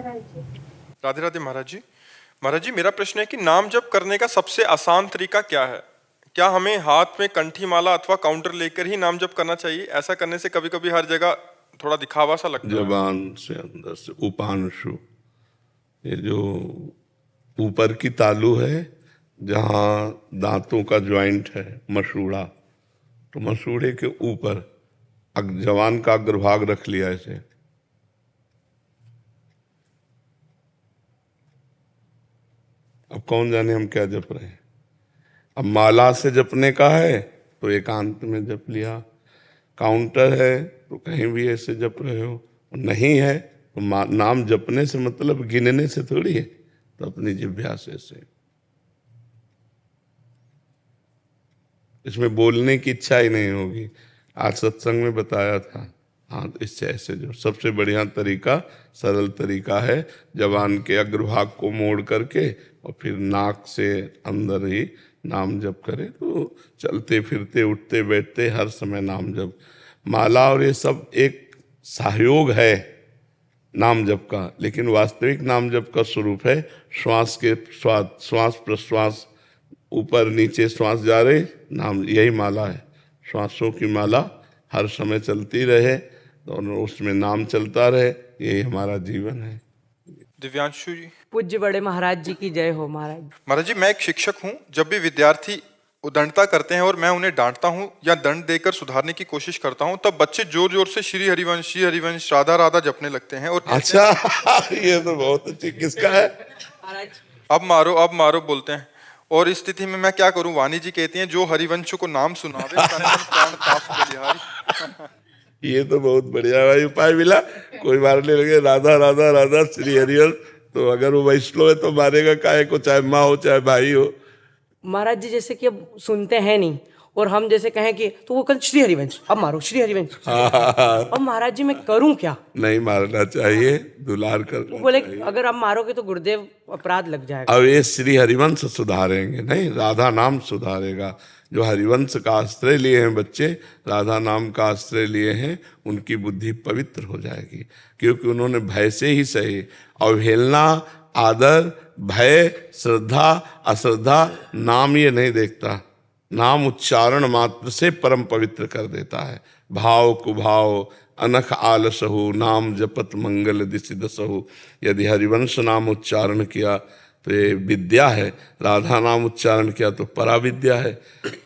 राधे राधे महाराज जी। महाराज जी, मेरा प्रश्न है कि नाम जप करने का सबसे आसान तरीका क्या है? क्या हमें हाथ में कंठी माला अथवा काउंटर लेकर ही नाम जप करना चाहिए? ऐसा करने से कभी कभी हर जगह थोड़ा दिखावा सा लगता है। जबान से अंदर से उपांशु, ये जो ऊपर की तालू है जहाँ दांतों का ज्वाइंट है, मसूड़ा, तो मसूड़े के ऊपर जबान का अग्रभाग रख लिया ऐसे। अब कौन जाने हम क्या जप रहे हैं। अब माला से जपने का है तो एकांत में जप लिया, काउंटर है तो कहीं भी ऐसे जप रहे हो, नहीं है तो नाम जपने से मतलब गिनने से थोड़ी है, तो अपनी जिह्वा से इसमें बोलने की इच्छा ही नहीं होगी। आज सत्संग में बताया था। हाँ, इससे ऐसे जो सबसे बढ़िया तरीका, सरल तरीका है, जबान के अग्रभाग को मोड़ करके और फिर नाक से अंदर ही नाम जप करे, तो चलते फिरते उठते बैठते हर समय नाम जप। माला और ये सब एक सहयोग है नाम जप का, लेकिन वास्तविक नाम जप का स्वरूप है श्वास के श्वास प्रश्वास, ऊपर नीचे श्वास जा रहे, नाम, यही माला है। श्वासों की माला हर समय चलती रहे और उसमें नाम चलता रहे, यही हमारा जीवन है। दिव्यांशु जी। पूज्य बड़े महाराज जी की जय हो। महाराज महाराज जी, मैं एक शिक्षक हूँ। जब भी विद्यार्थी उदंडता करते हैं और मैं उन्हें डांटता हूँ या दंड देकर सुधारने की कोशिश करता हूँ, तब बच्चे जोर जोर से श्री हरिवंश राधा राधा जपने लगते हैं और अच्छा ये तो बहुत अच्छी, किसका है? अब मारो बोलते हैं। और इस स्थिति में मैं क्या करूं? वाणी जी कहती हैं, जो हरिवंश को नाम सुनावे तन मन प्राण ताप बलिहारी। ये तो बहुत बढ़िया भाई उपाय मिला। कोई मारने लगे राधा राधा राधा श्री हरिवंश, तो अगर वो वैष्णव है तो मारेगा काहे को, चाहे माँ हो चाहे भाई हो। महाराज जी जैसे कि अब सुनते हैं नहीं, और हम जैसे कहें कि तो वो कल श्री हरिवंश, अब मारो श्री हरिवंश। अब महाराज जी मैं करूं क्या? नहीं मारना चाहिए, दुलार करना बोले चाहिए। अगर अब मारोगे तो गुरुदेव अपराध लग जाएगा। अब ये श्री हरिवंश सुधारेंगे, नहीं राधा नाम सुधारेगा। जो हरिवंश का आश्रय लिए हैं बच्चे, राधा नाम का आश्रय लिए हैं, उनकी बुद्धि पवित्र हो जाएगी, क्योंकि उन्होंने भय से ही सही। अवहेलना, आदर, भय, श्रद्धा, अश्रद्धा, नाम ये नहीं देखता। नाम उच्चारण मात्र से परम पवित्र कर देता है। भाव कुभाव अनख आलसहु, नाम जपत मंगल दिशि दसहु। यदि हरिवंश नाम उच्चारण किया तो ये विद्या है, राधा नाम उच्चारण किया तो पराविद्या है।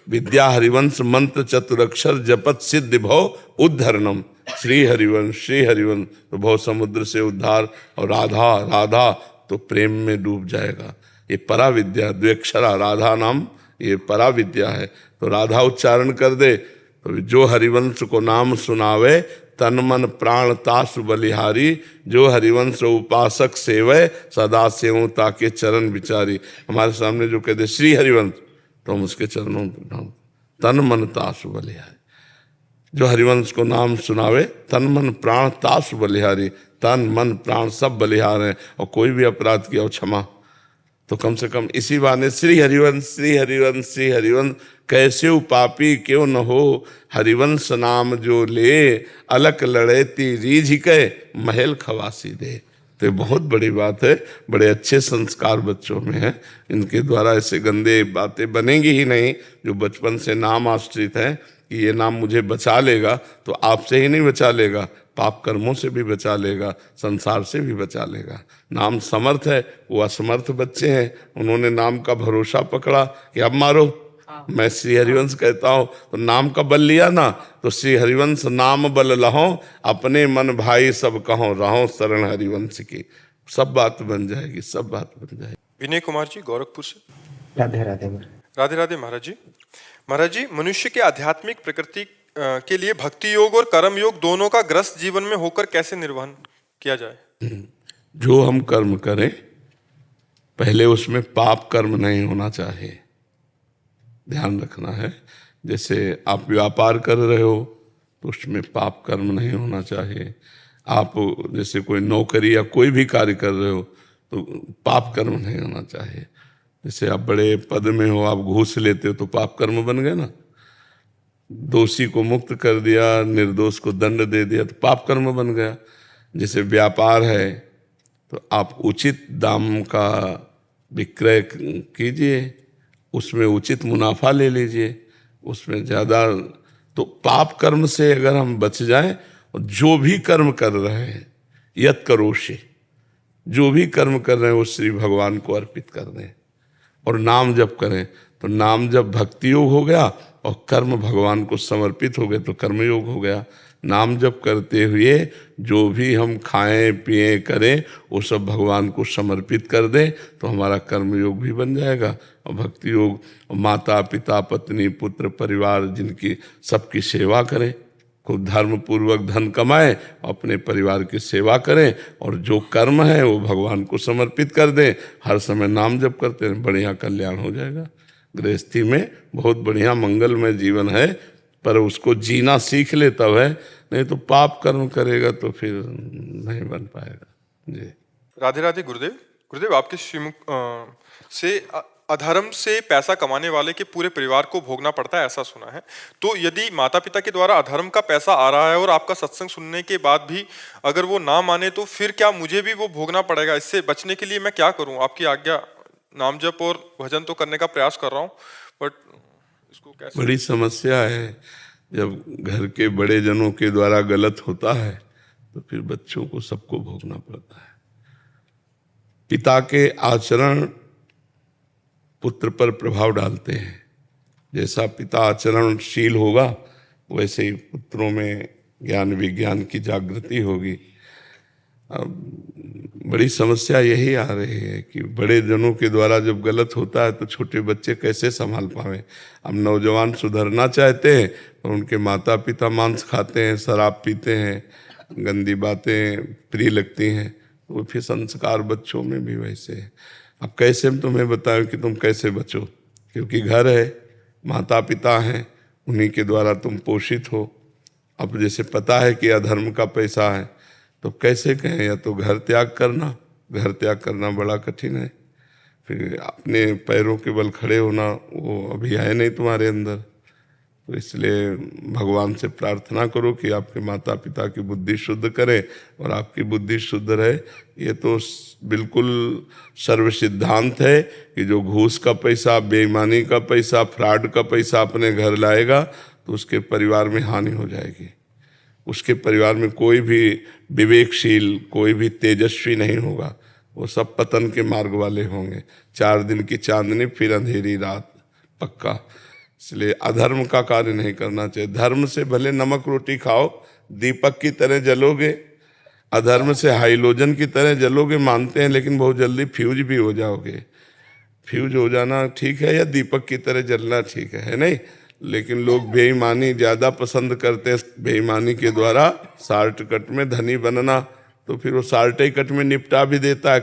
विद्या हरिवंश मंत्र चतुरक्षर जपत सिद्धि भव उद्धरणम। श्री हरिवंश तो भव समुद्र से उद्धार, और राधा राधा तो प्रेम में डूब जाएगा। ये पराविद्या, द्व्यक्षरा राधा नाम, ये पराविद्या है। तो राधा उच्चारण कर दे तो जो हरिवंश को नाम सुनावे तन मन प्राण तासु बलिहारी। जो हरिवंश उपासक सेवय सदा सेवं ताके चरण विचारी। हमारे सामने जो कहते श्री हरिवंश, तो हम उसके चरणों पर नाम, तन मन तासु बलिहारी। जो हरिवंश को नाम सुनावे तन मन प्राण तासु बलिहारी, तन मन प्राण सब बलिहार हैं, और कोई भी अपराध किया हो क्षमा। तो कम से कम इसी बहाने श्री हरिवंश श्री हरिवंश श्री हरिवंश, कैसे पापी क्यों न हो, हरिवंश नाम जो ले, अलक लड़ेती रीझ के महल खवासी दे। तो बहुत बड़ी बात है, बड़े अच्छे संस्कार बच्चों में है। इनके द्वारा ऐसे गंदे बातें बनेंगी ही नहीं। जो बचपन से नाम आश्रित है कि ये नाम मुझे बचा लेगा, तो आपसे ही नहीं बचा लेगा, पाप कर्मों से भी बचा लेगा, संसार से भी बचा लेगा। नाम समर्थ है, वो असमर्थ बच्चे हैं, उन्होंने नाम का भरोसा पकड़ा कि अब मारो। मैं श्री हरिवंश कहता हूँ तो नाम का बल लिया ना, तो श्री हरिवंश नाम बल लहो, अपने मन भाई सब कहो, रहो शरण हरिवंश की। सब बात बन जाएगी, सब बात बन जाएगी। विनय कुमार जी, गोरखपुर से। राधे राधे। राधे राधे महाराज जी। महाराज जी, मनुष्य के आध्यात्मिक प्रकृति के लिए भक्ति योग और कर्म योग दोनों का ग्रस्त जीवन में होकर कैसे निर्वहन किया जाए? जो हम कर्म करें, पहले उसमें पाप कर्म नहीं होना चाहिए, ध्यान रखना है। जैसे आप व्यापार कर रहे हो तो उसमें पाप कर्म नहीं होना चाहिए। आप जैसे कोई नौकरी या कोई भी कार्य कर रहे हो तो पाप कर्म नहीं होना चाहिए। जैसे आप बड़े पद में हो, आप घूस लेते हो तो पाप कर्म बन गए ना। दोषी को मुक्त कर दिया, निर्दोष को दंड दे दिया तो पाप कर्म बन गया। जैसे व्यापार है तो आप उचित दाम का विक्रय कीजिए, उसमें उचित मुनाफा ले लीजिए, उसमें ज़्यादा। तो पाप कर्म से अगर हम बच जाएं, और जो भी कर्म कर रहे हैं यत करोषि, जो भी कर्म कर रहे हैं वो श्री भगवान को अर्पित कर दें, और नाम जप करें। तो नाम जप भक्ति योग हो गया, और कर्म भगवान को समर्पित हो गए तो कर्मयोग हो गया। नाम जप करते हुए जो भी हम खाएं पिए करें वो सब भगवान को समर्पित कर दें तो हमारा कर्मयोग भी बन जाएगा, और भक्ति योग, और माता पिता पत्नी पुत्र परिवार जिनकी सबकी सेवा करें, खूब धर्म पूर्वक धन कमाएं, अपने परिवार की सेवा करें, और जो कर्म है वो भगवान को समर्पित कर दें। हर समय नाम जप करते हैं, बढ़िया कल्याण हो जाएगा। गृहस्थी में बहुत बढ़िया मंगलमय जीवन है, पर उसको जीना सीख ले तब है, नहीं तो पाप कर्म करेगा तो फिर नहीं बन पाएगा। जी राधे राधे गुरुदेव। गुरुदेव, आपके श्रीमुख से अधर्म से पैसा कमाने वाले के पूरे परिवार को भोगना पड़ता है, ऐसा सुना है। तो यदि माता पिता के द्वारा अधर्म का पैसा आ रहा है और आपका सत्संग सुनने के बाद भी अगर वो ना माने, तो फिर क्या मुझे भी वो भोगना पड़ेगा? इससे बचने के लिए मैं क्या करूं? आपकी आज्ञा। नाम जप और भजन तो करने का प्रयास कर रहा हूं, बट इसको कैसे? बड़ी समस्या है। जब घर के बड़े जनों के द्वारा गलत होता है तो फिर बच्चों को सबको भोगना पड़ता है। पिता के आचरण पुत्र पर प्रभाव डालते हैं। जैसा पिता आचरणशील होगा वैसे ही पुत्रों में ज्ञान विज्ञान की जागृति होगी। अब बड़ी समस्या यही आ रही है कि बड़े जनों के द्वारा जब गलत होता है तो छोटे बच्चे कैसे संभाल पावे। अब नौजवान सुधरना चाहते हैं और उनके माता पिता मांस खाते हैं, शराब पीते हैं, गंदी बातें प्रिय लगती हैं, तो फिर संस्कार बच्चों में भी वैसे है। अब कैसे तुम्हें बताऊं कि तुम कैसे बचो, क्योंकि घर है, माता पिता हैं, उन्हीं के द्वारा तुम पोषित हो। अब जैसे पता है कि अधर्म का पैसा है तो कैसे कहें, या तो घर त्याग करना बड़ा कठिन है, फिर अपने पैरों के बल खड़े होना वो अभी है नहीं तुम्हारे अंदर। तो इसलिए भगवान से प्रार्थना करो कि आपके माता पिता की बुद्धि शुद्ध करें और आपकी बुद्धि शुद्ध रहे। ये तो बिल्कुल सर्व सिद्धांत है कि जो घूस का पैसा, बेईमानी का पैसा, फ्रॉड का पैसा अपने घर लाएगा तो उसके परिवार में हानि हो जाएगी। उसके परिवार में कोई भी विवेकशील, कोई भी तेजस्वी नहीं होगा, वो सब पतन के मार्ग वाले होंगे। 4 दिन की चांदनी फिर अंधेरी रात पक्का। इसलिए अधर्म का कार्य नहीं करना चाहिए। धर्म से भले नमक रोटी खाओ, दीपक की तरह जलोगे, अधर्म से हाइलोजन की तरह जलोगे मानते हैं, लेकिन बहुत जल्दी फ्यूज भी हो जाओगे। फ्यूज हो जाना ठीक है या दीपक की तरह जलना ठीक है नहीं? लेकिन लोग बेईमानी ज़्यादा पसंद करते हैं, बेईमानी के द्वारा शॉर्टकट में धनी बनना, तो फिर वो शॉर्टकट में निपटा भी देता है।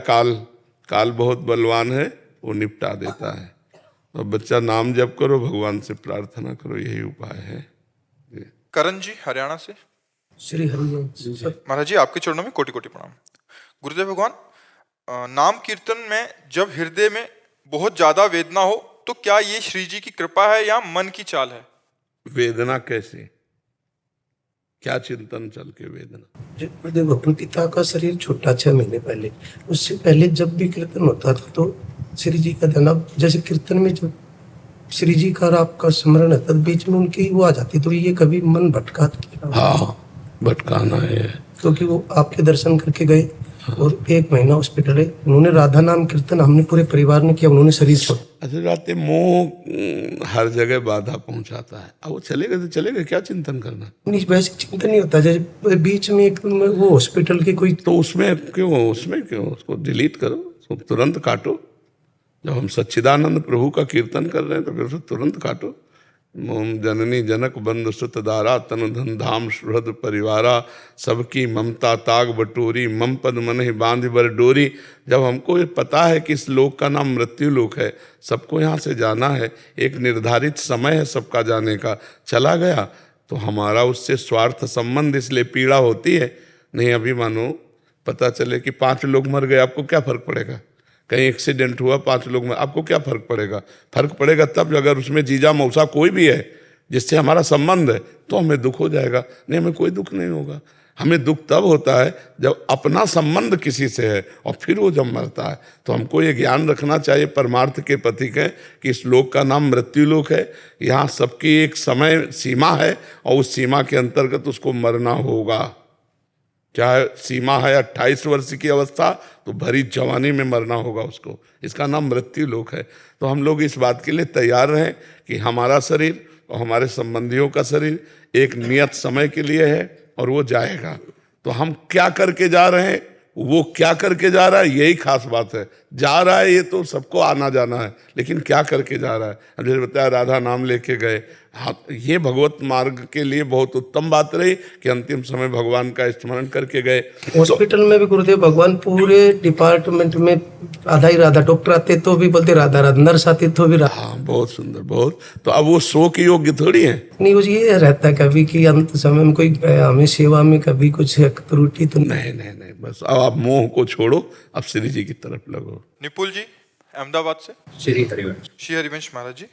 काल बहुत बलवान है, वो निपटा देता है। तो बच्चा नाम जप करो, भगवान से प्रार्थना करो, यही उपाय है। करण जी हरियाणा से। श्री हरिवंश। महाराज जी, आपके चरणों में कोटि कोटि प्रणाम। गुरुदेव भगवान, नाम कीर्तन में जब हृदय में बहुत ज्यादा वेदना हो तो क्या ये श्री जी की कृपा है या मन की चाल है? वेदना कैसे, क्या चिंतन चल के वेदना? गुरुदेव, अपने पिता का शरीर छूटा 6 महीने पहले, उससे पहले जब भी कीर्तन होता था तो श्री जी का ध्यान, अब जैसे कीर्तन में जब श्री जी का और आपका स्मरण है तब बीच में उनकी वो आ जाती, तो ये कभी मन भटका तो? हाँ, भटकाना है, क्योंकि वो आपके दर्शन करके गए और 1 महीना हॉस्पिटल है, उन्होंने राधा नाम कीर्तन हमने पूरे परिवार ने किया, उन्होंने शरीर छोड़ा। अच्छा जाते मोह हर जगह बाधा पहुंचाता है। अब वो चले गए तो चले गए, क्या चिंतन करना? नहीं, वैसे चिंतन नहीं होता। जैसे बीच में एक वो हॉस्पिटल के कोई, तो उसमें क्यों उसको डिलीट करो, उसको तुरंत काटो। जब हम सच्चिदानंद प्रभु का कीर्तन कर रहे हैं तो फिर उसको तुरंत काटो। मोम जननी जनक बंधु सुत दारा, तन धन धाम सुहृद परिवारा, सबकी ममता ताग बटोरी, मम पद मन ही बांध बर डोरी। जब हमको ये पता है कि इस लोक का नाम मृत्यु लोक है, सबको यहाँ से जाना है, एक निर्धारित समय है सबका जाने का, चला गया तो हमारा उससे स्वार्थ संबंध, इसलिए पीड़ा होती है। नहीं, अभी मानो पता चले कि 5 लोग मर गए, आपको क्या फर्क पड़ेगा? कहीं एक्सीडेंट हुआ 5 लोग में, आपको क्या फर्क पड़ेगा? फर्क पड़ेगा तब अगर उसमें जीजा मौसा कोई भी है जिससे हमारा संबंध है, तो हमें दुख हो जाएगा। नहीं, हमें कोई दुख नहीं होगा। हमें दुख तब होता है जब अपना संबंध किसी से है और फिर वो जब मरता है। तो हमको ये ज्ञान रखना चाहिए, परमार्थ के प्रतीक है कि इस लोक का नाम मृत्यु लोक है। यहाँ सबकी एक समय सीमा है और उस सीमा के अंतर्गत उसको मरना होगा। चाहे सीमा है 28 वर्ष की अवस्था, तो भरी जवानी में मरना होगा उसको। इसका नाम मृत्यु लोक है। तो हम लोग इस बात के लिए तैयार रहें कि हमारा शरीर और हमारे संबंधियों का शरीर एक नियत समय के लिए है और वो जाएगा। तो हम क्या करके जा रहे हैं, वो क्या करके जा रहा है, यही खास बात है। जा रहा है ये तो सबको आना जाना है, लेकिन क्या करके जा रहा है। अब जैसे बताया राधा नाम लेके गए, हाँ ये भगवत मार्ग के लिए बहुत उत्तम बात रही कि अंतिम समय भगवान का स्मरण करके गए। हॉस्पिटल में भी गुरुदेव भगवान पूरे डिपार्टमेंट में आधा ही राधा, डॉक्टर आते तो भी बोलते राधा राधा, नर्स आती तो भी राधा। हाँ बहुत सुंदर, बहुत। तो अब वो सो के योग्य थोड़ी है। नहीं, वो ये रहता है कभी कि अंत समय में कोई हमें सेवा में कभी कुछ त्रुटि तो नहीं नहीं नहीं, बस अब आप मोह को छोड़ो, अब श्री जी की तरफ लगो। निपुल जी अहमदाबाद से। श्री हरिवंश। श्री हरिवंश महाराज जी।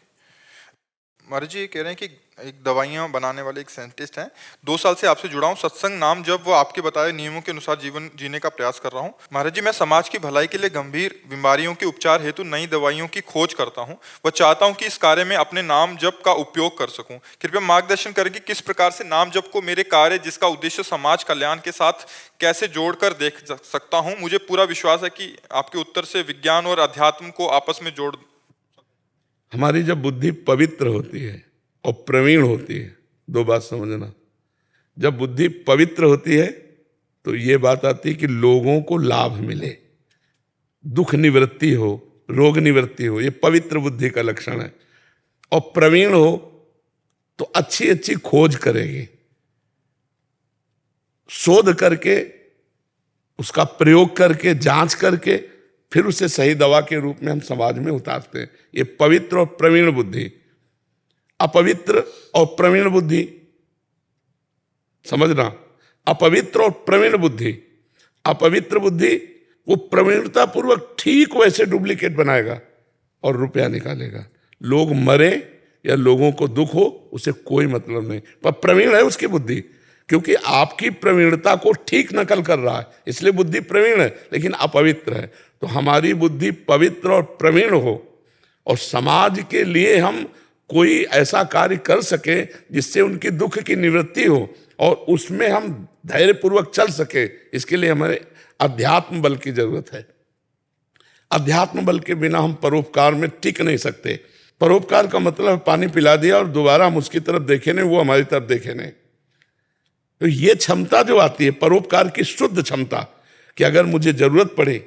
महाराज जी ये कह रहे हैं कि एक दवाइयाँ बनाने वाले एक साइंटिस्ट हैं, 2 साल से आपसे जुड़ा हूँ, सत्संग नाम जब वो आपके बताए नियमों के अनुसार जीवन जीने का प्रयास कर रहा हूँ। महाराज जी मैं समाज की भलाई के लिए गंभीर बीमारियों के उपचार हेतु नई दवाइयों की खोज करता हूँ। वह चाहता हूँ कि इस कार्य में अपने नाम जप का उपयोग कर सकूँ। कृपया मार्गदर्शन करें कि किस प्रकार से नाम जप को मेरे कार्य जिसका उद्देश्य समाज कल्याण के साथ कैसे जोड़कर देख सकता हूँ। मुझे पूरा विश्वास है कि आपके उत्तर से विज्ञान और अध्यात्म को आपस में जोड़। हमारी जब बुद्धि पवित्र होती है और प्रवीण होती है, 2 बात समझना। जब बुद्धि पवित्र होती है तो ये बात आती है कि लोगों को लाभ मिले, दुख निवृत्ति हो, रोग निवृत्ति हो, ये पवित्र बुद्धि का लक्षण है। और प्रवीण हो तो अच्छी अच्छी खोज करेगी, शोध करके उसका प्रयोग करके जांच करके फिर उसे सही दवा के रूप में हम समाज में उतारते हैं। ये पवित्र और प्रवीण बुद्धि। अपवित्र और प्रवीण बुद्धि समझना, अपवित्र और प्रवीण बुद्धि। अपवित्र बुद्धि वो प्रवीणता पूर्वक ठीक वैसे डुप्लीकेट बनाएगा और रुपया निकालेगा। लोग मरे या लोगों को दुख हो उसे कोई मतलब नहीं, पर प्रवीण है उसकी बुद्धि, क्योंकि आपकी प्रवीणता को ठीक नकल कर रहा है, इसलिए बुद्धि प्रवीण है, लेकिन अपवित्र है। तो हमारी बुद्धि पवित्र और प्रवीण हो और समाज के लिए हम कोई ऐसा कार्य कर सके जिससे उनकी दुख की निवृत्ति हो और उसमें हम धैर्यपूर्वक चल सके, इसके लिए हमारे अध्यात्म बल की जरूरत है। अध्यात्म बल के बिना हम परोपकार में टिक नहीं सकते। परोपकार का मतलब पानी पिला दिया और दोबारा हम उसकी तरफ देखे नहीं, वो हमारी तरफ देखे नहीं। तो ये क्षमता जो आती है परोपकार की शुद्ध क्षमता, कि अगर मुझे जरूरत पड़े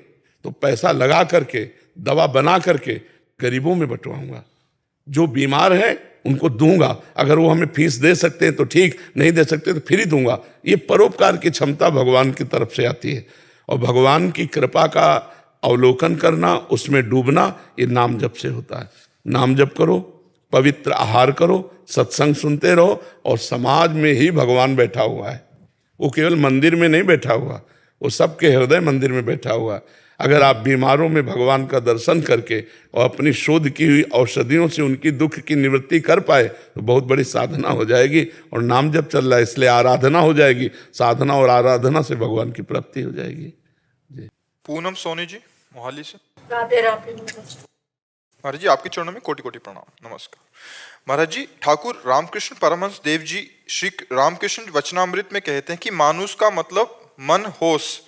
तो पैसा लगा करके दवा बना करके गरीबों में बंटवाऊंगा, जो बीमार है उनको दूंगा, अगर वो हमें फीस दे सकते हैं तो ठीक, नहीं दे सकते तो फिर ही दूंगा। ये परोपकार की क्षमता भगवान की तरफ से आती है। और भगवान की कृपा का अवलोकन करना, उसमें डूबना, ये नाम जप से होता है। नाम जप करो, पवित्र आहार करो, सत्संग सुनते रहो, और समाज में ही भगवान बैठा हुआ है। वो केवल मंदिर में नहीं बैठा हुआ, वो सबके हृदय मंदिर में बैठा हुआ है। अगर आप बीमारों में भगवान का दर्शन करके और अपनी शोध की हुई औषधियों से उनकी दुख की निवृत्ति कर पाए तो बहुत बड़ी साधना हो जाएगी। और नाम जब चल रहा है इसलिए आराधना हो जाएगी, साधना और आराधना से भगवान की प्राप्ति हो जाएगी। जी। पूनम सोनी जी मोहाली से। राधे राधे। महाराज जी आपके चरणों में कोटि कोटि प्रणाम, नमस्कार। महाराज जी ठाकुर रामकृष्ण परमहंस देव जी श्री रामकृष्ण वचनामृत में कहते हैं कि मानुष का मतलब मन होश,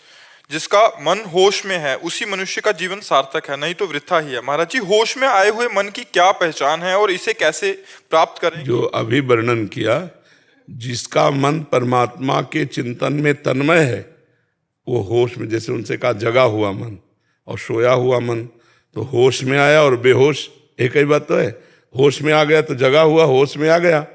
जिसका मन होश में है उसी मनुष्य का जीवन सार्थक है, नहीं तो वृथा ही है। महाराज जी होश में आए हुए मन की क्या पहचान है और इसे कैसे प्राप्त करें? जो अभी वर्णन किया, जिसका मन परमात्मा के चिंतन में तन्मय है वो होश में, जैसे उनसे कहा जगा हुआ मन और सोया हुआ मन, तो होश में आया और बेहोश एक ही बात तो है। होश में आ गया तो जगा हुआ होश में आ गया,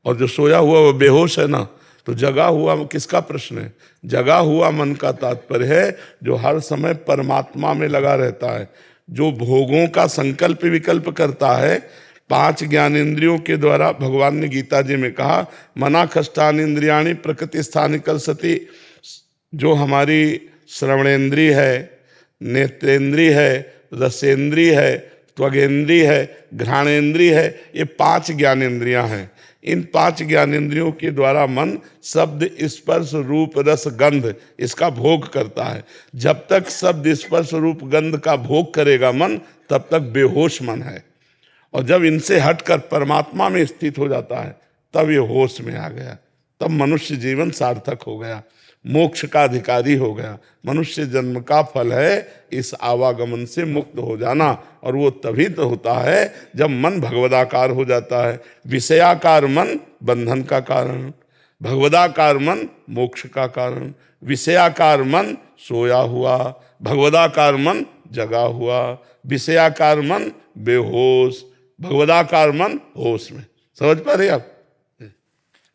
और जो सोया हुआ वो बेहोश है ना। तो जगा हुआ किसका प्रश्न है? जगा हुआ मन का तात्पर्य है जो हर समय परमात्मा में लगा रहता है, जो भोगों का संकल्प विकल्प करता है। 5 ज्ञानेंद्रियों के द्वारा भगवान ने गीता जी में कहा, मना खष्टान इंद्रियाणी प्रकृति स्थानी कलसती। जो हमारी श्रवणेन्द्रिय है, नेत्रेंद्रिय है, रसेंद्रिय है, त्वगेंद्रिय है, घ्राणेन्द्रिय है, ये 5 ज्ञानेंद्रियां हैं। इन 5 ज्ञानेंद्रियों के द्वारा मन शब्द स्पर्श रूप रस गंध इसका भोग करता है। जब तक शब्द स्पर्श रूप गंध का भोग करेगा मन, तब तक बेहोश मन है। और जब इनसे हटकर परमात्मा में स्थित हो जाता है, तब ये होश में आ गया, तब मनुष्य जीवन सार्थक हो गया, मोक्ष का अधिकारी हो गया। मनुष्य जन्म का फल है इस आवागमन से मुक्त हो जाना, और वो तभी तो होता है जब मन भगवदाकार हो जाता है। विषयाकार मन बंधन का कारण, भगवदाकार मन मोक्ष का कारण। विषयाकार मन सोया हुआ, भगवदाकार मन जगा हुआ। विषयाकार मन बेहोश, भगवदाकार मन होश में। समझ पा रहे आप?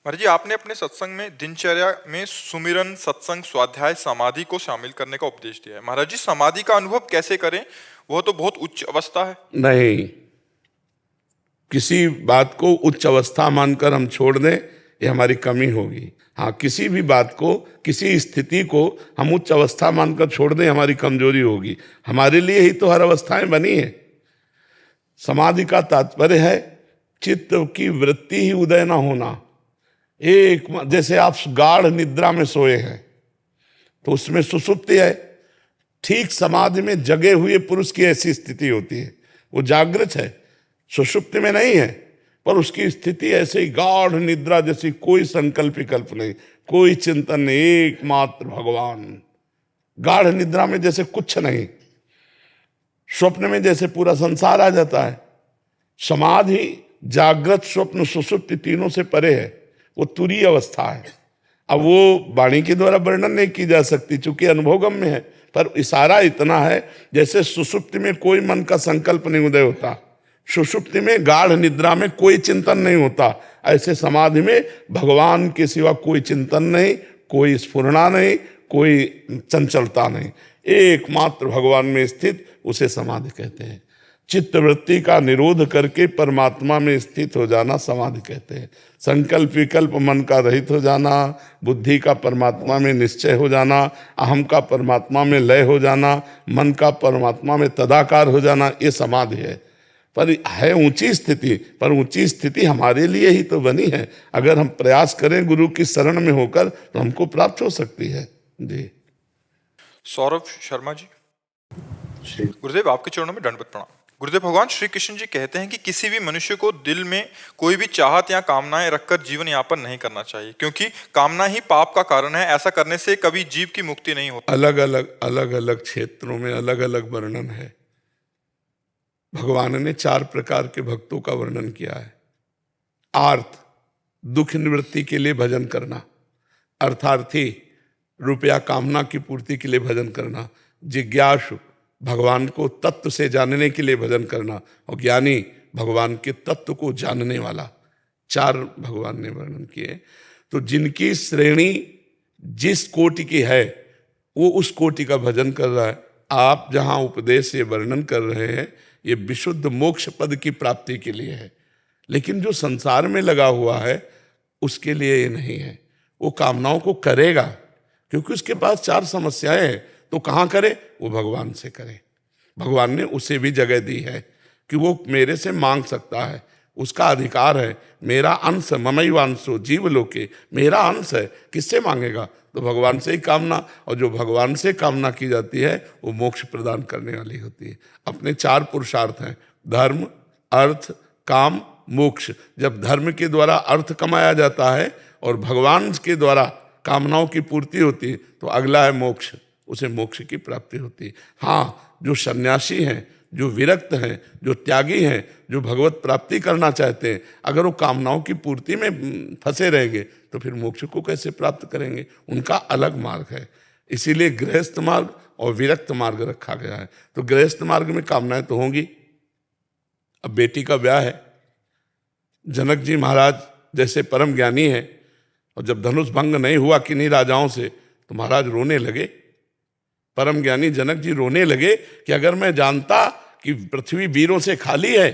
महाराज जी, आपने अपने सत्संग में दिनचर्या में सुमिरन, सत्संग, स्वाध्याय, समाधि को शामिल करने का उपदेश दिया है। महाराज जी, समाधि का अनुभव कैसे करें? वह तो बहुत उच्च अवस्था है। नहीं, किसी बात को उच्च अवस्था मानकर हम छोड़ दें, ये हमारी कमी होगी। हाँ, किसी भी बात को, किसी स्थिति को हम उच्च अवस्था मानकर छोड़ दें, हमारी कमजोरी होगी। हमारे लिए ही तो हर अवस्थाएं बनी है। समाधि का तात्पर्य है चित्त की वृत्ति ही उदय न होना। एक जैसे आप गाढ़ निद्रा में सोए हैं तो उसमें सुषुप्ति है। ठीक समाधि में जगे हुए पुरुष की ऐसी स्थिति होती है, वो जागृत है, सुषुप्ति में नहीं है, पर उसकी स्थिति ऐसे ही गाढ़ निद्रा जैसी, कोई संकल्प विकल्प नहीं, कोई चिंतन नहीं, एकमात्र भगवान। गाढ़ निद्रा में जैसे कुछ नहीं, स्वप्न में जैसे पूरा संसार आ जाता है। समाधि जागृत, स्वप्न, सुषुप्ति तीनों से परे है, वो तुरीय अवस्था है। अब वो वाणी के द्वारा वर्णन नहीं की जा सकती चूंकि अनुभवगम्य है, पर इशारा इतना है जैसे सुषुप्ति में कोई मन का संकल्प नहीं उदय होता, सुषुप्ति में गाढ़ निद्रा में कोई चिंतन नहीं होता, ऐसे समाधि में भगवान के सिवा कोई चिंतन नहीं, कोई स्फुरना नहीं, कोई चंचलता नहीं, एकमात्र भगवान में स्थित, उसे समाधि कहते हैं। चित्त वृत्ति का निरोध करके परमात्मा में स्थित हो जाना समाधि कहते हैं। संकल्प विकल्प मन का रहित हो जाना, बुद्धि का परमात्मा में निश्चय हो जाना, अहम का परमात्मा में लय हो जाना, मन का परमात्मा में तदाकार हो जाना, ये समाधि है। पर है ऊंची स्थिति, पर ऊंची स्थिति हमारे लिए ही तो बनी है। अगर हम प्रयास करें गुरु की शरण में होकर तो हमको प्राप्त हो सकती है। जी। सौरभ शर्मा जी, गुरुदेव आपके चरणों में दंडवत प्रणाम। गुरुदेव, भगवान श्री कृष्ण जी कहते हैं कि किसी भी मनुष्य को दिल में कोई भी चाहत या कामनाएं रखकर जीवन यापन नहीं करना चाहिए, क्योंकि कामना ही पाप का कारण है। ऐसा करने से कभी जीव की मुक्ति नहीं होती। अलग अलग क्षेत्रों में अलग अलग वर्णन है। भगवान ने 4 प्रकार के भक्तों का वर्णन किया है। आर्त, दुख निवृत्ति के लिए भजन करना। अर्थार्थी, रुपया कामना की पूर्ति के लिए भजन करना। जिज्ञासु, भगवान को तत्व से जानने के लिए भजन करना। और ज्ञानी, भगवान के तत्व को जानने वाला। 4 भगवान ने वर्णन किए। तो जिनकी श्रेणी जिस कोटि की है वो उस कोटि का भजन कर रहा है। आप जहां उपदेश ये वर्णन कर रहे हैं, ये विशुद्ध मोक्ष पद की प्राप्ति के लिए है, लेकिन जो संसार में लगा हुआ है उसके लिए ये नहीं है। वो कामनाओं को करेगा क्योंकि उसके पास 4 समस्याएं हैं, तो कहाँ करे? वो भगवान से करे। भगवान ने उसे भी जगह दी है कि वो मेरे से मांग सकता है, उसका अधिकार है। मेरा अंश, ममैवांशो जीवलोके, मेरा अंश है, किससे मांगेगा? तो भगवान से ही कामना, और जो भगवान से कामना की जाती है वो मोक्ष प्रदान करने वाली होती है। अपने 4 पुरुषार्थ हैं, धर्म, अर्थ, काम, मोक्ष। जब धर्म के द्वारा अर्थ कमाया जाता है और भगवान के द्वारा कामनाओं की पूर्ति होती है, तो अगला है मोक्ष, उसे मोक्ष की प्राप्ति होती है। हाँ, जो सन्यासी हैं, जो विरक्त हैं, जो त्यागी हैं, जो भगवत प्राप्ति करना चाहते हैं, अगर वो कामनाओं की पूर्ति में फंसे रहेंगे तो फिर मोक्ष को कैसे प्राप्त करेंगे? उनका अलग मार्ग है। इसीलिए गृहस्थ मार्ग और विरक्त मार्ग रखा गया है। तो गृहस्थ मार्ग में कामनाएं तो होंगी। अब बेटी का ब्याह है, जनक जी महाराज जैसे परम ज्ञानी हैं, और जब धनुष भंग नहीं हुआ किन्हीं राजाओं से तो महाराज रोने लगे। परम ज्ञानी जनक जी रोने लगे कि अगर मैं जानता कि पृथ्वी वीरों से खाली है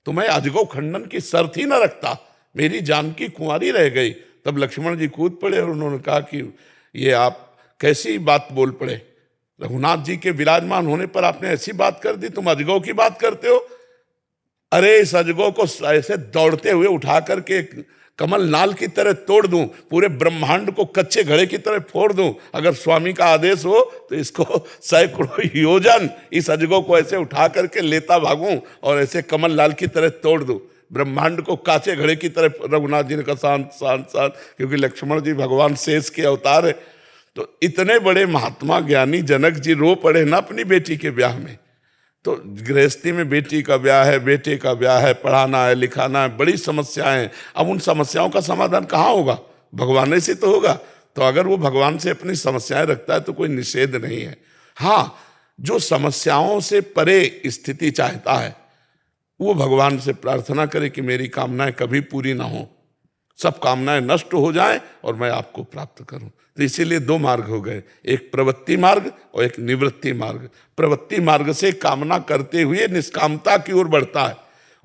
तो मैं अजगौ खंडन की शर्त ही न रखता, मेरी जानकी कुंवारी रह गई। तब लक्ष्मण जी कूद पड़े और उन्होंने कहा कि ये आप कैसी बात बोल पड़े? रघुनाथ जी के विराजमान होने पर आपने ऐसी बात कर दी, तुम अजगौ की बात करते हो? अरे इस अजगौ को ऐसे दौड़ते हुए उठा करके कमल नाल की तरह तोड़ दूं, पूरे ब्रह्मांड को कच्चे घड़े की तरह फोड़ दूं, अगर स्वामी का आदेश हो तो इसको सैकड़ों योजन इस अजगो को ऐसे उठा करके लेता भागूं और ऐसे कमल नाल की तरह तोड़ दूं, ब्रह्मांड को कांचे घड़े की तरह। रघुनाथ जी ने कहा शांत शांत शांत, क्योंकि लक्ष्मण जी भगवान शेष के अवतार है। तो इतने बड़े महात्मा ज्ञानी जनक जी रो पड़े ना अपनी बेटी के ब्याह में। तो गृहस्थी में बेटी का ब्याह है, बेटे का ब्याह है, पढ़ाना है, लिखाना है, बड़ी समस्याएं हैं। अब उन समस्याओं का समाधान कहाँ होगा? भगवान से तो होगा। तो अगर वो भगवान से अपनी समस्याएं रखता है तो कोई निषेध नहीं है। हाँ, जो समस्याओं से परे स्थिति चाहता है वो भगवान से प्रार्थना करे कि मेरी कामनाएं कभी पूरी ना हो, सब कामनाएं नष्ट हो जाएं और मैं आपको प्राप्त करूं। तो इसीलिए दो मार्ग हो गए, एक प्रवृत्ति मार्ग और एक निवृत्ति मार्ग। प्रवृत्ति मार्ग से कामना करते हुए निष्कामता की ओर बढ़ता है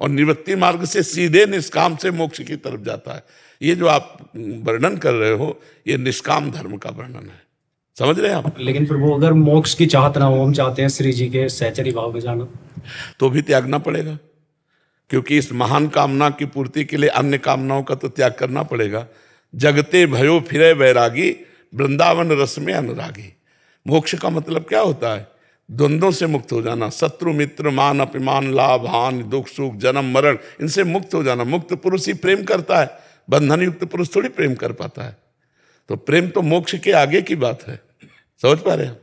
और निवृत्ति मार्ग से सीधे निष्काम से मोक्ष की तरफ जाता है। ये जो आप वर्णन कर रहे हो ये निष्काम धर्म का वर्णन है, समझ रहे हैं आप? लेकिन फिर वो अगर मोक्ष की चाहत ना हो, हम चाहते हैं श्री जी के सहचरी भाव में जाना, तो भी त्यागना पड़ेगा, क्योंकि इस महान कामना की पूर्ति के लिए अन्य कामनाओं का तो त्याग करना पड़ेगा। जगते भयो फिरे बैरागी, वृंदावन रस में अनुरागी। मोक्ष का मतलब क्या होता है? द्वंद्वों से मुक्त हो जाना, शत्रु मित्र मान अपमान लाभ हानि दुख सुख जन्म मरण, इनसे मुक्त हो जाना। मुक्त पुरुष ही प्रेम करता है, बंधन युक्त पुरुष थोड़ी प्रेम कर पाता है। तो प्रेम तो मोक्ष के आगे की बात है, समझ पा रहे हैं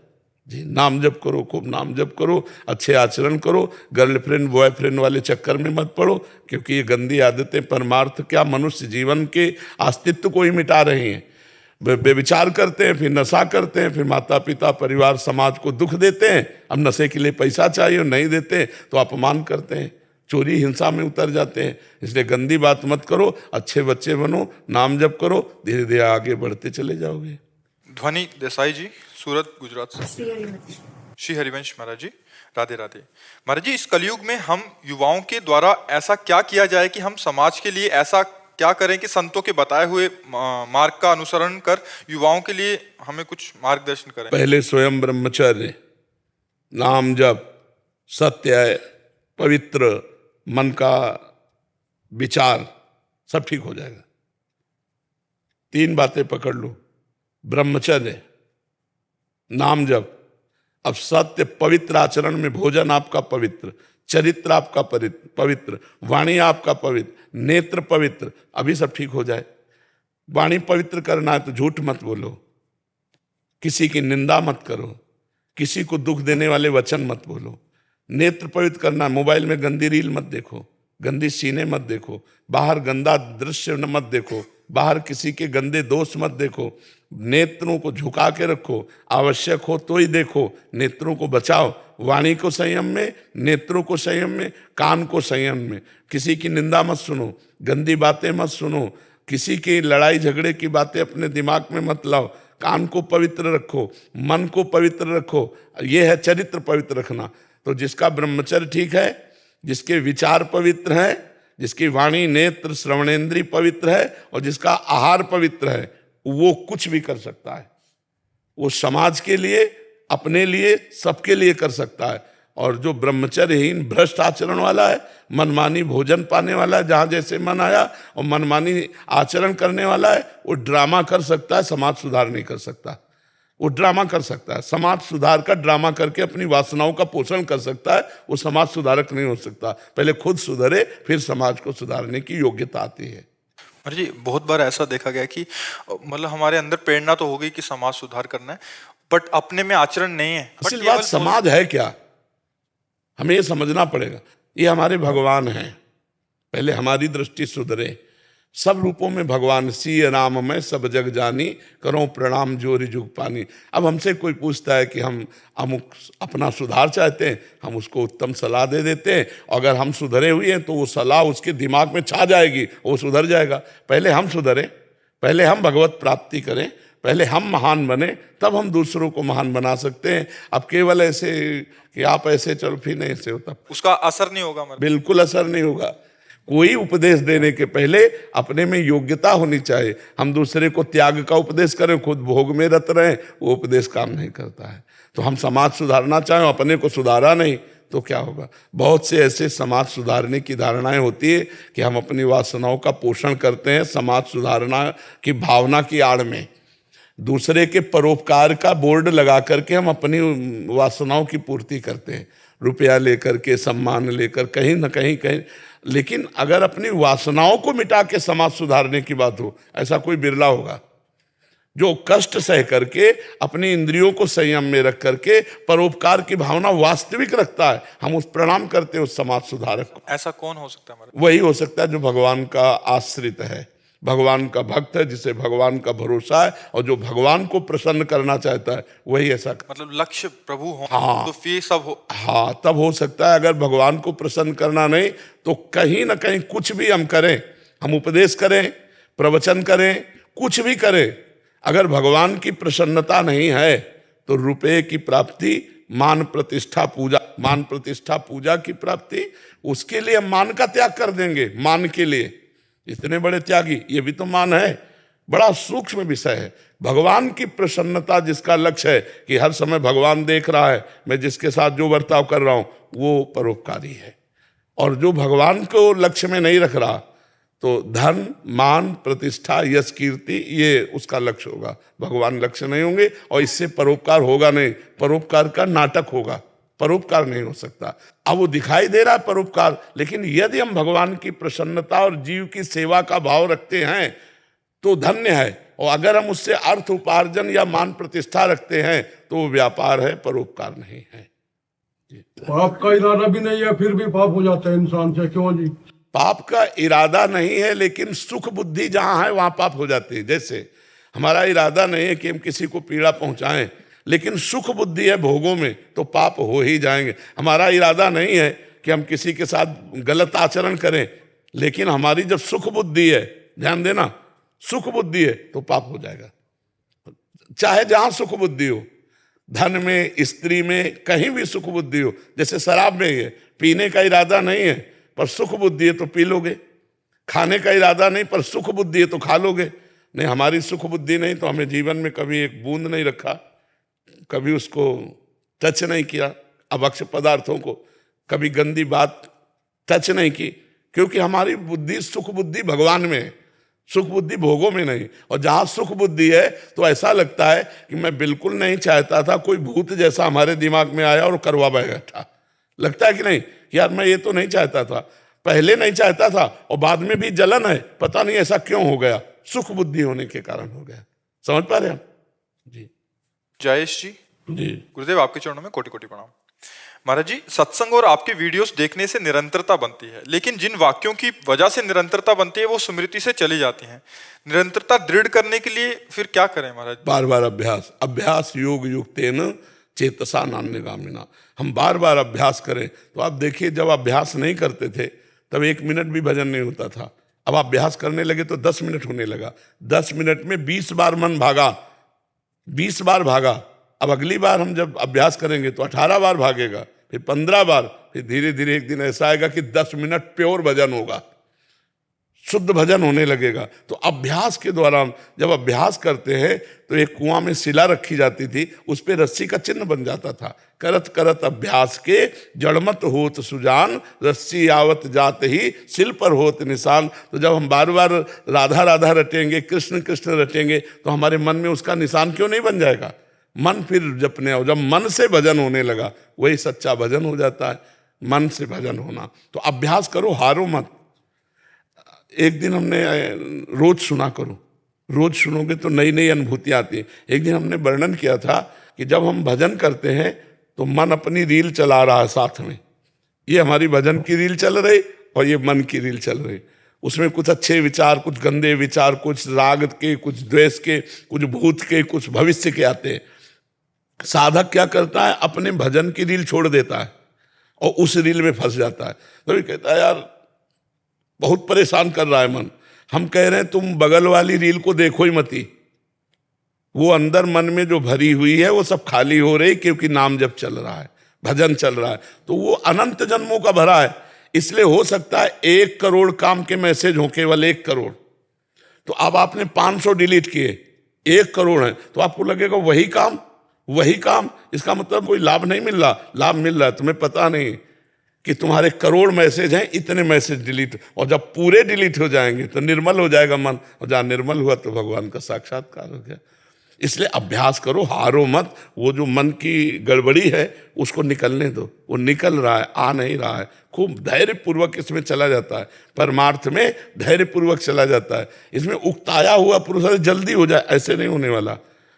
जी? नाम जप करो, खूब नाम जप करो, अच्छे आचरण करो, गर्लफ्रेंड बॉयफ्रेंड वाले चक्कर में मत पड़ो, क्योंकि ये गंदी आदतें परमार्थ क्या मनुष्य जीवन के अस्तित्व को ही मिटा रही हैं। बेविचार करते हैं, फिर नशा करते हैं, फिर माता पिता परिवार समाज को दुख देते हैं। अब नशे के लिए पैसा चाहिए और नहीं देते तो अपमान करते हैं, चोरी हिंसा में उतर जाते हैं। इसलिए गंदी बात मत करो, अच्छे बच्चे बनो, नाम जप करो, धीरे धीरे आगे बढ़ते चले जाओगे। ध्वनि देसाई जी, सूरत, गुजरात से। श्री हरिवंश महाराज जी, राधे राधे। महाराज जी, इस कलयुग में हम युवाओं के द्वारा ऐसा क्या किया जाए कि हम समाज के लिए ऐसा क्या करें कि संतों के बताए हुए मार्ग का अनुसरण कर युवाओं के लिए हमें कुछ मार्गदर्शन करें? पहले स्वयं ब्रह्मचर्य, नाम जप, सत्य, पवित्र मन का विचार, सब ठीक हो जाएगा। 3 बातें पकड़ लो, ब्रह्मचर्य, नाम जप, अब सत्य, पवित्र आचरण में भोजन आपका पवित्र, चरित्र आपका पवित्र, वाणी आपका पवित्र, नेत्र पवित्र, अभी सब ठीक हो जाए। वाणी पवित्र करना है तो झूठ मत बोलो, किसी की निंदा मत करो, किसी को दुख देने वाले वचन मत बोलो। नेत्र पवित्र करना, मोबाइल में गंदी रील मत देखो, गंदी सीने मत देखो, बाहर गंदा दृश्य मत देखो, बाहर किसी के गंदे दोष मत देखो। नेत्रों को झुका के रखो, आवश्यक हो तो ही देखो, नेत्रों को बचाओ। वाणी को संयम में, नेत्रों को संयम में, कान को संयम में। किसी की निंदा मत सुनो, गंदी बातें मत सुनो, किसी की लड़ाई झगड़े की बातें अपने दिमाग में मत लाओ। कान को पवित्र रखो, मन को पवित्र रखो, ये है चरित्र पवित्र रखना। तो जिसका ब्रह्मचर्य ठीक है, जिसके विचार पवित्र हैं, जिसकी वाणी नेत्र श्रवणेन्द्रिय पवित्र है और जिसका आहार पवित्र है, वो कुछ भी कर सकता है। वो समाज के लिए, अपने लिए, सबके लिए कर सकता है। और जो ब्रह्मचर्यहीन भ्रष्ट आचरण वाला है, मनमानी भोजन पाने वाला है जहां जैसे मन आया, और मनमानी आचरण करने वाला है, वो ड्रामा कर सकता है, समाज सुधार नहीं कर सकता। वो ड्रामा कर सकता है, समाज सुधार का ड्रामा करके अपनी वासनाओं का पोषण कर सकता है, वो समाज सुधारक नहीं हो सकता। पहले खुद सुधरे, फिर समाज को सुधारने की योग्यता आती है। जी, बहुत बार ऐसा देखा गया कि मतलब हमारे अंदर प्रेरणा तो हो गई कि समाज सुधार करना है, बट अपने में आचरण नहीं है। असल बात समाज है क्या, हमें ये समझना पड़ेगा। ये हमारे भगवान हैं, पहले हमारी दृष्टि सुधरे। सब रूपों में भगवान, सिय राम मैं सब जग जानी, करो प्रणाम जोरी जुग पानी। अब हमसे कोई पूछता है कि हम अमुक अपना सुधार चाहते हैं, हम उसको उत्तम सलाह दे देते हैं। अगर हम सुधरे हुए हैं तो वो सलाह उसके दिमाग में छा जाएगी, वो सुधर जाएगा। पहले हम सुधरे, पहले हम भगवत प्राप्ति करें, पहले हम महान बने, तब हम दूसरों को महान बना सकते हैं। अब केवल ऐसे कि आप ऐसे चलो फिर नहीं ऐसे होता, उसका असर नहीं होगा। बिल्कुल असर नहीं होगा। कोई उपदेश देने के पहले अपने में योग्यता होनी चाहिए। हम दूसरे को त्याग का उपदेश करें, खुद भोग में रत रहें, वो उपदेश काम नहीं करता है। तो हम समाज सुधारना चाहें, अपने को सुधारा नहीं तो क्या होगा? बहुत से ऐसे समाज सुधारने की धारणाएं होती है कि हम अपनी वासनाओं का पोषण करते हैं समाज सुधारना की भावना की आड़ में, दूसरे के परोपकार का बोर्ड लगा करके हम अपनी वासनाओं की पूर्ति करते हैं, रुपया लेकर के, सम्मान लेकर, कहीं ना कहीं। लेकिन अगर अपनी वासनाओं को मिटा के समाज सुधारने की बात हो, ऐसा कोई बिरला होगा जो कष्ट सह करके अपनी इंद्रियों को संयम में रख करके परोपकार की भावना वास्तविक रखता है। हम उस प्रणाम करते हैं उस समाज सुधारक को। ऐसा कौन हो सकता है हमारे? वही हो सकता है जो भगवान का आश्रित है, भगवान का भक्त है, जिसे भगवान का भरोसा है और जो भगवान को प्रसन्न करना चाहता है, वही ऐसा मतलब लक्ष्य प्रभु हो। हाँ। तो फिर सब हो। हाँ, तब हो सकता है। अगर भगवान को प्रसन्न करना नहीं तो कहीं ना कहीं कुछ भी हम करें, हम उपदेश करें, प्रवचन करें, कुछ भी करें, अगर भगवान की प्रसन्नता नहीं है तो रुपये की प्राप्ति, मान प्रतिष्ठा पूजा की प्राप्ति, उसके लिए हम मान का त्याग कर देंगे। मान के लिए इतने बड़े त्यागी, ये भी तो मान है, बड़ा सूक्ष्म विषय है। भगवान की प्रसन्नता जिसका लक्ष्य है कि हर समय भगवान देख रहा है, मैं जिसके साथ जो बर्ताव कर रहा हूं वो परोपकारी है। और जो भगवान को लक्ष्य में नहीं रख रहा तो धन, मान, प्रतिष्ठा, यश, कीर्ति, ये उसका लक्ष्य होगा। भगवान लक्ष्य नहीं होंगे और इससे परोपकार होगा नहीं, परोपकार का नाटक होगा, परोपकार नहीं हो सकता। अब वो दिखाई दे रहा है परोपकार, लेकिन यदि हम भगवान की प्रसन्नता और जीव की सेवा का भाव रखते हैं तो धन्य है, और अगर हम उससे अर्थ उपार्जन या मान प्रतिष्ठा रखते हैं तो वो व्यापार है, परोपकार नहीं है। पाप का इरादा भी नहीं है फिर भी पाप हो जाता है इंसान से, क्यों जी? पाप का इरादा नहीं है, लेकिन सुख बुद्धि जहां है वहां पाप हो जाती है। जैसे हमारा इरादा नहीं है कि हम किसी को पीड़ा पहुंचाएं, लेकिन सुख बुद्धि है भोगों में, तो पाप हो ही जाएंगे। हमारा इरादा नहीं है कि हम किसी के साथ गलत आचरण करें, लेकिन हमारी जब सुख बुद्धि है, ध्यान देना, सुख बुद्धि है तो पाप हो जाएगा। चाहे जहां सुख बुद्धि हो, धन में, स्त्री में, कहीं भी सुख बुद्धि हो। जैसे शराब में है, पीने का इरादा नहीं है पर सुख बुद्धि है तो पी लोगे, खाने का इरादा नहीं पर सुख बुद्धि है तो खा लोगे। नहीं, हमारी सुख बुद्धि नहीं तो हमें जीवन में कभी एक बूंद नहीं रखा, कभी उसको टच नहीं किया, अभक्ष्य पदार्थों को, कभी गंदी बात टच नहीं की, क्योंकि हमारी बुद्धि, सुख बुद्धि भगवान में है, सुख बुद्धि भोगों में नहीं। और जहां सुख बुद्धि है तो ऐसा लगता है कि मैं बिल्कुल नहीं चाहता था, कोई भूत जैसा हमारे दिमाग में आया और करवा बैठा। लगता है कि नहीं कि यार मैं ये तो नहीं चाहता था, पहले नहीं चाहता था और बाद में भी जलन है, पता नहीं ऐसा क्यों हो गया, सुख बुद्धि होने के कारण हो गया। समझ पा रहे हैं जी? जयेश जी, जी गुरुदेव आपके चरणों में कोटि कोटि प्रणाम। महाराज जी, सत्संग और आपके वीडियोस देखने से निरंतरता बनती है, लेकिन जिन वाक्यों की वजह से निरंतरता बनती है वो स्मृति से चली जाती हैं। निरंतरता दृढ़ करने के लिए फिर क्या करें महाराज? बार बार अभ्यास योग युक्तेन चेतसा नान्यगामिना। हम बार बार अभ्यास करें तो आप देखिए, जब अभ्यास नहीं करते थे तब 1 मिनट भी भजन नहीं होता था। अब अभ्यास करने लगे तो 10 मिनट होने लगा, 10 मिनट में 20 बार मन भागा, 20 बार भागा। अब अगली बार हम जब अभ्यास करेंगे तो 18 बार भागेगा, फिर 15 बार, फिर धीरे धीरे एक दिन ऐसा आएगा कि 10 मिनट प्योर भजन होगा, शुद्ध भजन होने लगेगा। तो अभ्यास के द्वारा जब अभ्यास करते हैं तो एक कुआं में शिला रखी जाती थी, उस पर रस्सी का चिन्ह बन जाता था, करत करत अभ्यास के जड़मत होत सुजान, रस्सी आवत जात ही शिल पर होत निशान। तो जब हम बार बार राधा राधा रटेंगे, कृष्ण कृष्ण रटेंगे तो हमारे मन में उसका निशान क्यों नहीं बन जाएगा? मन फिर जपने आओ। जब मन से भजन होने लगा वही सच्चा भजन हो जाता है, मन से भजन होना। तो अभ्यास करो, हारो मत। एक दिन हमने, रोज सुना करो, रोज सुनोगे तो नई नई अनुभूति आती है। एक दिन हमने वर्णन किया था कि जब हम भजन करते हैं तो मन अपनी रील चला रहा है साथ में, ये हमारी भजन की रील चल रही और ये मन की रील चल रही। उसमें कुछ अच्छे विचार, कुछ गंदे विचार, कुछ राग के, कुछ द्वेष के, कुछ भूत के, कुछ भविष्य के आते हैं। साधक क्या करता है? अपने भजन की रील छोड़ देता है और उस रील में फंस जाता है। तो कहता है यार बहुत परेशान कर रहा है मन। हम कह रहे हैं तुम बगल वाली रील को देखो ही मती, वो अंदर मन में जो भरी हुई है वो सब खाली हो रही, क्योंकि नाम जब चल रहा है, भजन चल रहा है, तो वो अनंत जन्मों का भरा है। इसलिए हो सकता है 1 करोड़ काम के मैसेज हो, केवल 1 करोड़। तो अब आपने 500 डिलीट किए, 1 करोड़ है, तो आपको लगेगा वही काम वही काम, इसका मतलब कोई लाभ नहीं मिल रहा, लाभ मिल रहा है, तुम्हें पता नहीं कि तुम्हारे करोड़ मैसेज हैं, इतने मैसेज डिलीट, और जब पूरे डिलीट हो जाएंगे तो निर्मल हो जाएगा मन, और जहाँ निर्मल हुआ तो भगवान का साक्षात्कार हो गया। इसलिए अभ्यास करो, हारो मत। वो जो मन की गड़बड़ी है उसको निकलने दो, वो निकल रहा है, आ नहीं रहा है, खूब धैर्यपूर्वक इसमें चला जाता है, परमार्थ में धैर्यपूर्वक चला जाता है। इसमें उकताया हुआ पुरुष जल्दी हो जाए ऐसे नहीं होने वाला,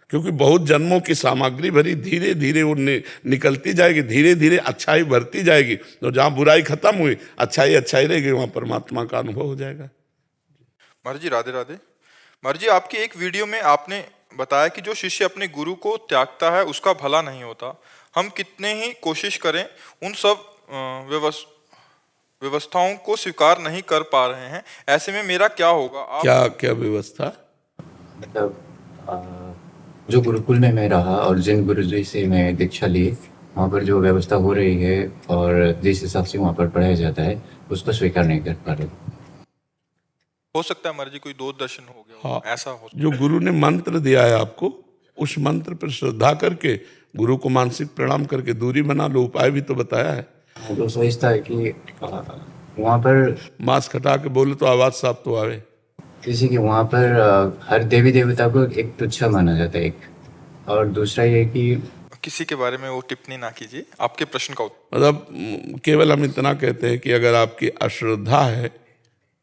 क्योंकि बहुत जन्मों की सामग्री भरी, धीरे धीरे वो निकलती जाएगी, धीरे धीरे अच्छाई बढ़ती जाएगी, तो जहाँ बुराई खत्म हुई अच्छाई अच्छाई रहेगी, वहाँ परमात्मा का अनुभव हो जाएगा। महाराज जी राधे राधे। महाराज जी, आपकी एक वीडियो में आपने बताया कि जो शिष्य अपने गुरु को त्यागता है उसका भला नहीं होता। हम कितने ही कोशिश करें उन सब व्यवस्थाओं को स्वीकार नहीं कर पा रहे हैं, ऐसे में मेरा क्या होगा? आप क्या क्या व्यवस्था? मतलब जो गुरुकुल में मैं रहा और जिन गुरुजी से मैं दीक्षा ली, वहाँ पर जो व्यवस्था हो रही है और जिस हिसाब से वहाँ पर पढ़ाया जाता है उसको स्वीकार नहीं कर पा रहे। हो सकता है महाराज जी कोई दो दर्शन हो गया हो, ऐसा हो सकता जो गुरु ने मंत्र दिया है आपको, उस मंत्र पर श्रद्धा करके गुरु को मानसिक प्रणाम करके दूरी बना लो, उपाय भी तो बताया है। तो सोचता है कि वहाँ पर मास्क हटा के बोले तो आवाज साफ तो आवे। जैसे कि वहाँ पर हर देवी देवता को एक तुच्छ माना जाता है, एक, और दूसरा ये कि किसी के बारे में वो टिप्पणी ना कीजिए, आपके प्रश्न का उत्तर। मतलब केवल हम इतना कहते हैं कि अगर आपकी अश्रद्धा है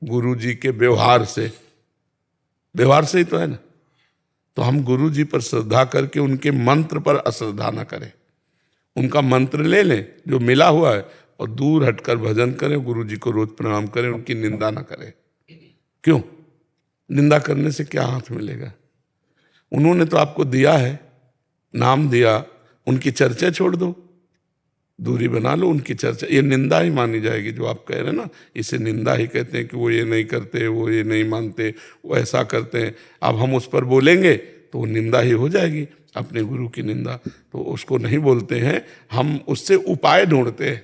गुरु जी के व्यवहार से ही तो है ना, तो हम गुरु जी पर श्रद्धा करके उनके मंत्र पर अश्रद्धा ना करें, उनका मंत्र ले लें जो मिला हुआ है और दूर हटकर भजन करें, गुरु जी को रोज प्रणाम करें, उनकी निंदा ना करें। क्यों? निंदा करने से क्या हाथ मिलेगा? उन्होंने तो आपको दिया है, नाम दिया, उनकी चर्चा छोड़ दो, दूरी बना लो उनकी चर्चा, ये निंदा ही मानी जाएगी। जो आप कह रहे हैं ना, इसे निंदा ही कहते हैं कि वो ये नहीं करते, वो ये नहीं मानते, वो ऐसा करते हैं। अब हम उस पर बोलेंगे तो वो निंदा ही हो जाएगी, अपने गुरु की निंदा, तो उसको नहीं बोलते हैं। हम उससे उपाय ढूंढते हैं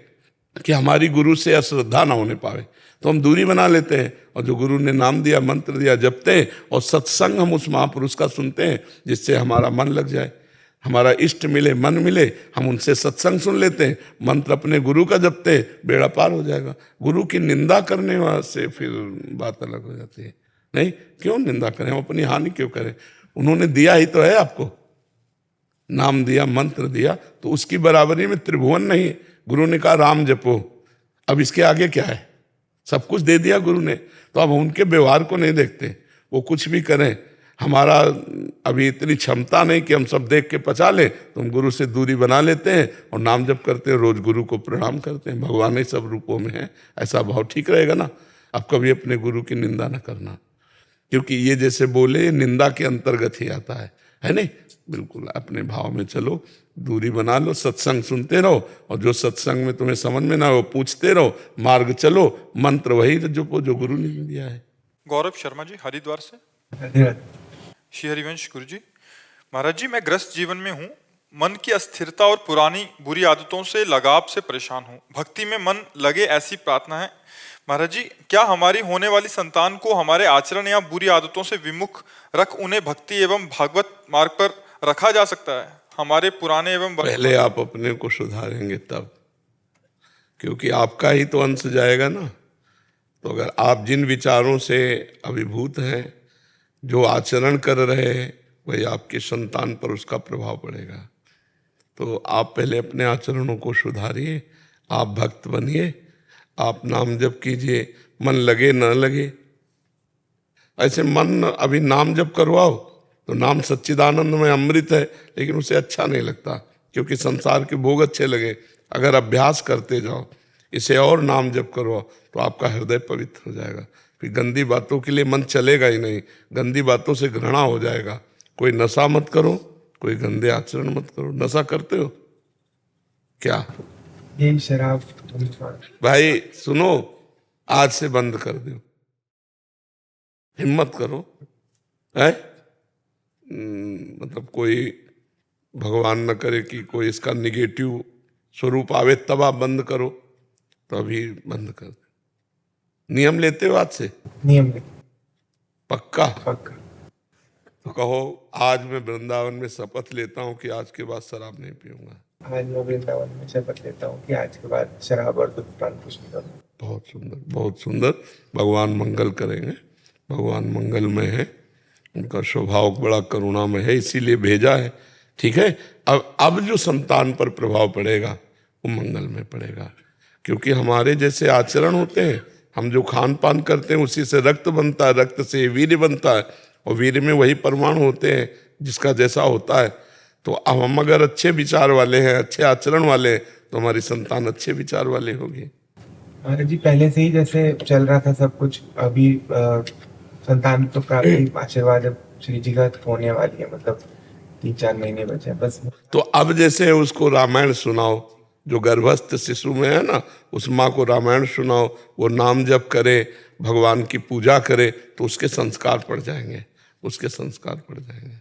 कि हमारी गुरु से अश्रद्धा ना होने पावे, तो हम दूरी बना लेते हैं, और जो गुरु ने नाम दिया, मंत्र दिया, जपते हैं, और सत्संग हम उस महापुरुष का सुनते हैं जिससे हमारा मन लग जाए, हमारा इष्ट मिले, मन मिले, हम उनसे सत्संग सुन लेते हैं, मंत्र अपने गुरु का जपते हैं, बेड़ा पार हो जाएगा। गुरु की निंदा करने से फिर बात अलग हो जाती है। नहीं, क्यों निंदा करें, हम अपनी हानि क्यों करें? उन्होंने दिया ही तो है आपको, नाम दिया, मंत्र दिया, तो उसकी बराबरी में त्रिभुवन नहीं है। गुरु ने कहा राम जपो, अब इसके आगे क्या है? सब कुछ दे दिया गुरु ने, तो अब उनके व्यवहार को नहीं देखते, वो कुछ भी करें। हमारा अभी इतनी क्षमता नहीं कि हम सब देख के पचा लें, तो हम गुरु से दूरी बना लेते हैं और नाम जप करते हैं, रोज गुरु को प्रणाम करते हैं। भगवान ही सब रूपों में है, ऐसा भाव ठीक रहेगा ना। अब कभी अपने गुरु की निंदा न करना, क्योंकि ये जैसे बोले निंदा के अंतर्गत ही आता है नहीं? बिल्कुल अपने भाव में चलो, दूरी बना लो, सत्संग सुनते रहो, और जो सत्संग में तुम्हें समझ में ना हो पूछते रहो, मार्ग चलो, मंत्र वही जो गुरु ने दिया है। गौरव शर्मा जी हरिद्वार से। श्री हरिवंश गुरु जी। महाराज जी, मैं ग्रस्त जीवन में हूँ, मन की अस्थिरता और पुरानी बुरी आदतों से लगाव से परेशान हूँ। भक्ति में मन लगे ऐसी प्रार्थना है। महाराज जी, क्या हमारी होने वाली संतान को हमारे आचरण या बुरी आदतों से विमुख रख उन्हें भक्ति एवं भागवत मार्ग पर रखा जा सकता है? हमारे पुराने एवं पहले आप अपने को सुधारेंगे तब, क्योंकि आपका ही तो अंश जाएगा ना। तो अगर आप जिन विचारों से अभिभूत हैं, जो आचरण कर रहे हैं, वही आपकी संतान पर उसका प्रभाव पड़ेगा। तो आप पहले अपने आचरणों को सुधारिए, आप भक्त बनिए, आप नाम जप कीजिए, मन लगे न लगे। ऐसे मन अभी नाम जप करवाओ तो नाम सच्चिदानंद में अमृत है, लेकिन उसे अच्छा नहीं लगता, क्योंकि संसार के भोग अच्छे लगे। अगर अभ्यास करते जाओ, इसे और नाम जप करो, तो आपका हृदय पवित्र हो जाएगा। फिर गंदी बातों के लिए मन चलेगा ही नहीं, गंदी बातों से घृणा हो जाएगा। कोई नशा मत करो, कोई गंदे आचरण मत करो। नशा करते हो क्या? शराब। भाई सुनो, आज से बंद कर दो, हिम्मत करो। है मतलब कोई भगवान न करे कि कोई इसका निगेटिव स्वरूप आवे, तब आप बंद करो, तो अभी बंद कर दो। नियम लेते हो आज से? नियम पक्का? पक्का। तो कहो, आज मैं वृंदावन में शपथ लेता हूँ कि आज के बाद शराब नहीं पीऊंगा। आज मैं वृंदावन में शपथ लेता हूँ कि आज के बाद शराब और धूम्रपान कुछ नहीं करूँगा। बहुत सुंदर, बहुत सुंदर। भगवान मंगल करेंगे, भगवान मंगलमय है, उनका स्वभाव बड़ा करुणामय है, इसीलिए भेजा है। ठीक है, अब जो संतान पर प्रभाव पड़ेगा वो मंगल में पड़ेगा, क्योंकि हमारे जैसे आचरण होते हैं, हम जो खान पान करते हैं उसी से रक्त बनता है, रक्त से वीर्य बनता है, और वीर्य में वही परमाणु होते हैं जिसका जैसा होता है। तो अब हम अगर अच्छे विचार वाले हैं, अच्छे आचरण वाले हैं, तो हमारी संतान अच्छे विचार वाली होगी। महाराज जी, पहले से ही जैसे चल रहा था सब कुछ, अभी संतान तो प्राप्ति आशीर्वाद अब श्री जी का होने वाली है, मतलब 3-4 महीने बचे बस। तो अब जैसे उसको रामायण सुनाओ, जो गर्भस्थ शिशु में है ना, उस माँ को रामायण सुनाओ, वो नाम जप करे, भगवान की पूजा करे, तो उसके संस्कार पड़ जाएंगे, उसके संस्कार पड़ जाएंगे।